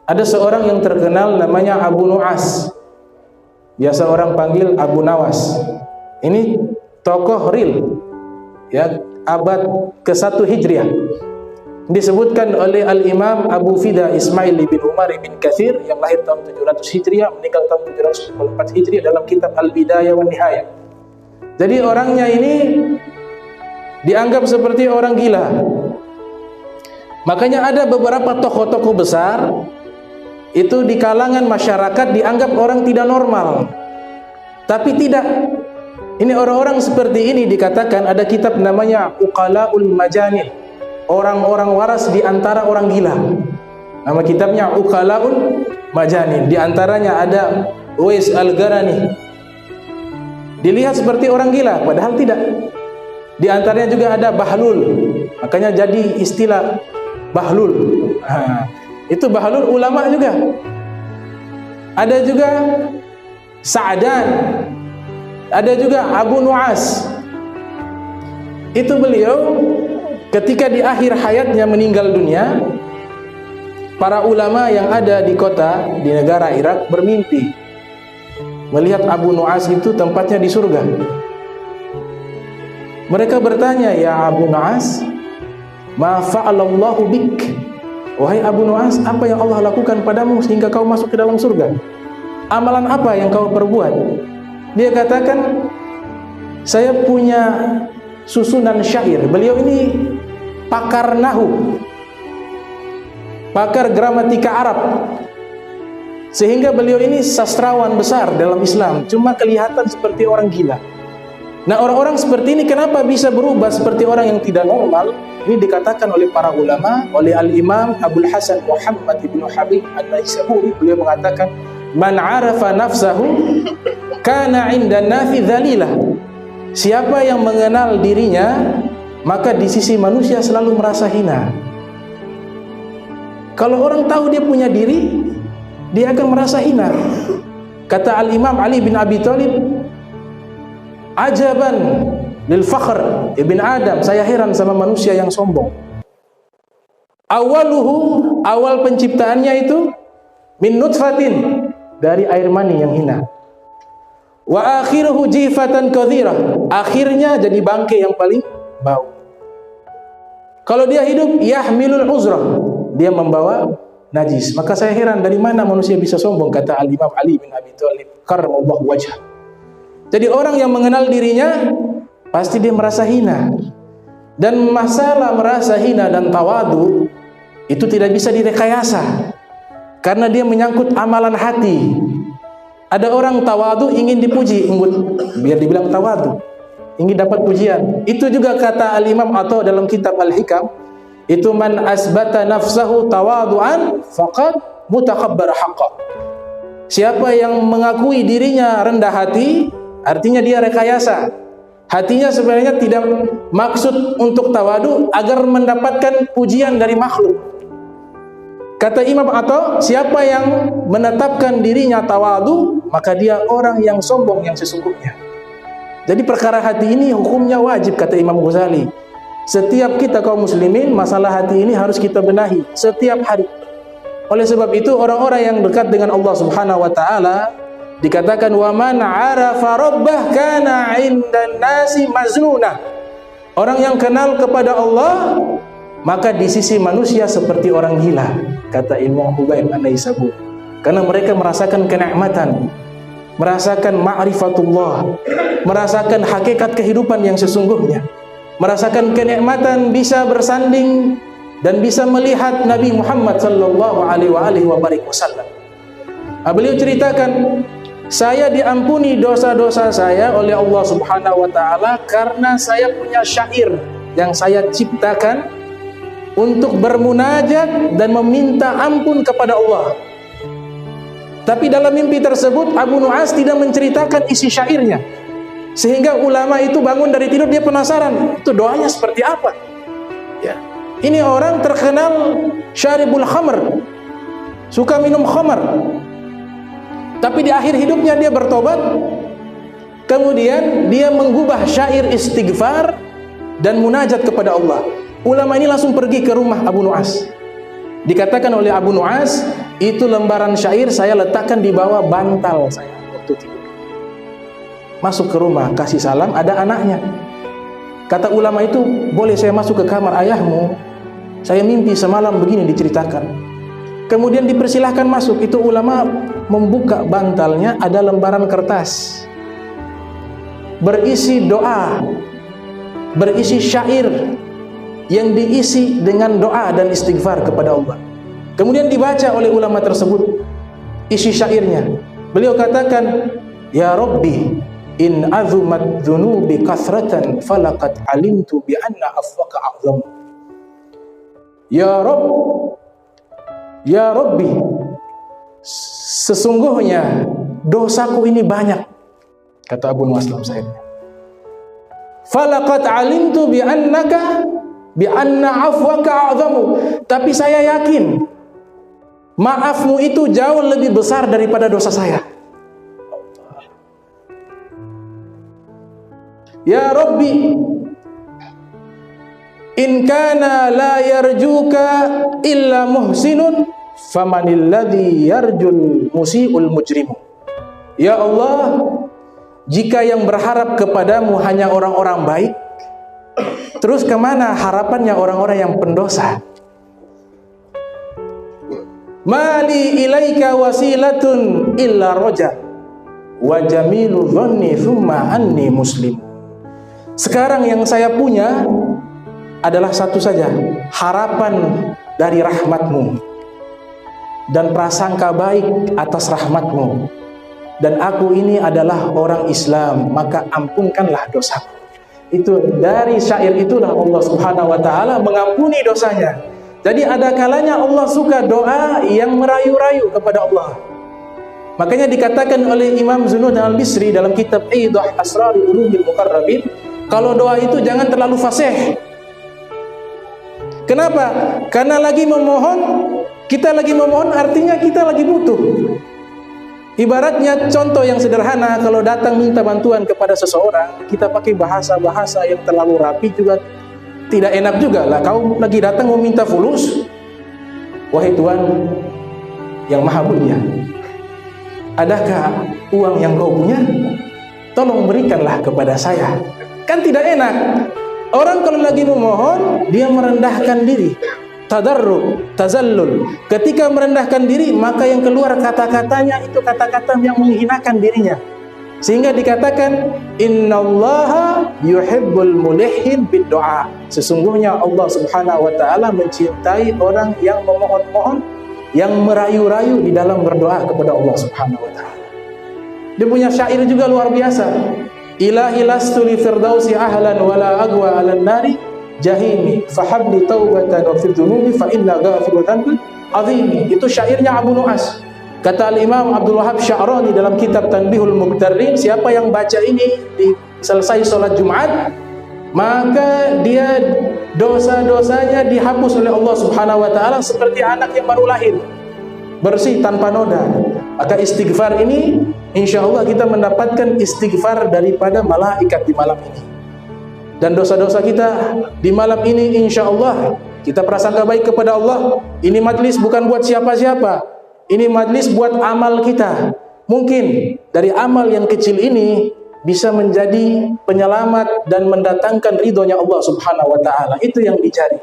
Ada seorang yang terkenal namanya Abu Nu'as. Biasa orang panggil Abu Nawas. Ini tokoh real, ya, abad ke-1 Hijriah. Disebutkan oleh Al-Imam Abu Fida Ismail bin Umar bin Katsir yang lahir tahun 700 Hijriah, meninggal tahun 754 Hijriah dalam kitab Al-Bidayah wan Nihayah. Jadi orangnya ini dianggap seperti orang gila. Makanya ada beberapa tokoh-tokoh besar itu di kalangan masyarakat dianggap orang tidak normal. Tapi tidak. Ini orang-orang seperti ini dikatakan ada kitab namanya Uqalaul Majanil. Orang-orang waras di antara orang gila. Nama kitabnya Uqalaul Majanil. Di antaranya ada Uwais Al-Gharani. Dilihat seperti orang gila, padahal tidak. Di antaranya juga ada Bahlul. Makanya jadi istilah Bahlul. Itu Bahlul ulama juga. Ada juga Sa'dan. Ada juga Abu Nu'as. Itu beliau ketika di akhir hayatnya meninggal dunia, para ulama yang ada di kota di negara Irak bermimpi melihat Abu Nu'as itu tempatnya di surga. Mereka bertanya, "Ya Abu Nu'as, ma fa'alallahu bik?" Wahai Abu Nu'as, apa yang Allah lakukan padamu sehingga kau masuk ke dalam surga? Amalan apa yang kau perbuat? Dia katakan, saya punya susunan syair. Beliau ini pakar nahu, pakar gramatika Arab, sehingga beliau ini sastrawan besar dalam Islam. Cuma kelihatan seperti orang gila. Nah, orang-orang seperti ini kenapa bisa berubah seperti orang yang tidak normal? Ini dikatakan oleh para ulama, oleh Al-Imam Abdul Hasan Muhammad ibn Habib An-Naisaburi. Beliau mengatakan, man arafa nafsahu kana 'inda nafi dhalilah. Siapa yang mengenal dirinya, maka di sisi manusia selalu merasa hina. Kalau orang tahu dia punya diri, dia akan merasa hina. Kata Al-Imam Ali bin Abi Thalib, ajaban lil fakhr ibn Adam, saya heran sama manusia yang sombong. Awaluhu, awal penciptaannya itu min nutfatin, dari air mani yang hina. Wa akhiruhu jifatan kadhirah, akhirnya jadi bangkai yang paling bau. Kalau dia hidup yahmilul uzrah, dia membawa najis. Maka saya heran dari mana manusia bisa sombong, kata Al-Imam Ali bin Abi Thalib karramallahu wajhah. Jadi orang yang mengenal dirinya pasti dia merasa hina. Dan masalah merasa hina dan tawadu itu tidak bisa direkayasa, karena dia menyangkut amalan hati. Ada orang tawadu ingin dipuji, biar dibilang tawadu, ingin dapat pujian. Itu juga kata Al-Imam Atha dalam kitab Al-Hikam, itu man asbata nafsahu tawadu'an faqad mutakabbar haqqan. Siapa yang mengakui dirinya rendah hati, artinya dia rekayasa. Hatinya sebenarnya tidak maksud untuk tawadu agar mendapatkan pujian dari makhluk. Kata Imam Atha, siapa yang menetapkan dirinya tawadu, maka dia orang yang sombong yang sesungguhnya. Jadi perkara hati ini hukumnya wajib, kata Imam Ghazali. Setiap kita kaum muslimin, masalah hati ini harus kita benahi setiap hari. Oleh sebab itu orang-orang yang dekat dengan Allah Subhanahu wa taala dikatakan wa man 'arafa rabbah kana 'indan nasi maznuna. Orang yang kenal kepada Allah maka di sisi manusia seperti orang gila, kata Imam Hubaib An-Naisaburi. Karena mereka merasakan kenikmatan, merasakan ma'rifatullah, merasakan hakikat kehidupan yang sesungguhnya, merasakan kenikmatan bisa bersanding dan bisa melihat Nabi Muhammad sallallahu alaihi wasallam. Beliau ceritakan, saya diampuni dosa-dosa saya oleh Allah Subhanahu wa taala karena saya punya syair yang saya ciptakan untuk bermunajat dan meminta ampun kepada Allah. Tapi dalam mimpi tersebut Abu Nu'as tidak menceritakan isi syairnya, sehingga ulama itu bangun dari tidur, dia penasaran itu doanya seperti apa. Ya, ini orang terkenal syaribul khamr, suka minum khamr, tapi di akhir hidupnya dia bertobat. Kemudian dia menggubah syair istighfar dan munajat kepada Allah. Ulama ini langsung pergi ke rumah Abu Nu'as. Dikatakan oleh Abu Nu'as, Itu lembaran syair saya letakkan di bawah bantal saya waktu tidur. Masuk ke rumah, kasih salam, ada anaknya. Kata ulama itu, boleh saya masuk ke kamar ayahmu? Saya mimpi semalam begini, diceritakan. Kemudian dipersilahkan masuk. Itu ulama membuka bantalnya, ada lembaran kertas berisi doa, berisi syair yang diisi dengan doa dan istighfar kepada Allah. Kemudian dibaca oleh ulama tersebut isi syairnya. Beliau katakan, ya Rabbi, in azumat dzunubi kathratan falaqad alimtu bi anna afwaka a'zam. Ya Rabb, ya Rabbi, sesungguhnya dosaku ini banyak, kata Abu Nuwas dalam syairnya. Falaqad alimtu bi anna afwaka a'zamu. Tapi saya yakin maafmu itu jauh lebih besar daripada dosa saya. Ya Rabbi, in kana la yarjuka illa muhsinun famanilladzi yarjul musii'ul mujrimu. Ya Allah, jika yang berharap kepadamu hanya orang-orang baik, terus kemana harapannya orang-orang yang pendosa? Mali ilaika wasilatun illa roja wa jamilu dhanni thumma anni muslim. Sekarang yang saya punya adalah satu saja, harapan dari rahmatmu dan prasangka baik atas rahmatmu, dan aku ini adalah orang Islam, maka ampunkanlah dosaku. Itu dari syair itulah Allah Subhanahu wa taala mengampuni dosanya. Jadi ada kalanya Allah suka doa yang merayu-rayu kepada Allah. Makanya dikatakan oleh Imam Zunud al-Bisri dalam kitab Idah Asrari Ulumil Muqarrabin, kalau doa itu jangan terlalu fasih. Kenapa? Karena lagi memohon, kita lagi memohon artinya kita lagi butuh. Ibaratnya contoh yang sederhana, kalau datang minta bantuan kepada seseorang, kita pakai bahasa-bahasa yang terlalu rapi juga tidak enak juga lah. Kau lagi datang mau minta fulus, wahai Tuhan yang maha mulia, adakah uang yang kau punya? Tolong berikanlah kepada saya. Kan tidak enak. Orang kalau lagi memohon, dia merendahkan diri, tadarru, tazallul. Ketika merendahkan diri, maka yang keluar kata-katanya itu kata-kata yang menghinakan dirinya. Sehingga dikatakan, innallaha yuhibbul mulihhin bid-du'a. Sesungguhnya Allah Subhanahu wa taala mencintai orang yang memohon-mohon, yang merayu-rayu di dalam berdoa kepada Allah Subhanahu wa taala. Dia punya syair juga luar biasa. Ilahi lastu li firdausi ahlan wala agwa 'alan nari jahimi fahabli taubatan wa fi dhunubi fa inna ghafiru dhanbi azimi. Itu syairnya Abu Nuwas. Kata Al-Imam Abdul Wahab Sya'rani dalam kitab Tanbihul Mughtarrin, siapa yang baca ini di selesai sholat Jumat, maka dia dosa-dosanya dihapus oleh Allah Subhanahu wa taala seperti anak yang baru lahir, bersih tanpa noda. Maka istighfar ini insya Allah kita mendapatkan istighfar daripada malaikat di malam ini. Dan dosa-dosa kita di malam ini insya Allah kita prasangka baik kepada Allah. Ini majlis bukan buat siapa-siapa, ini majlis buat amal kita. Mungkin dari amal yang kecil ini bisa menjadi penyelamat dan mendatangkan ridhonya Allah Subhanahu wa taala. Itu yang dicari.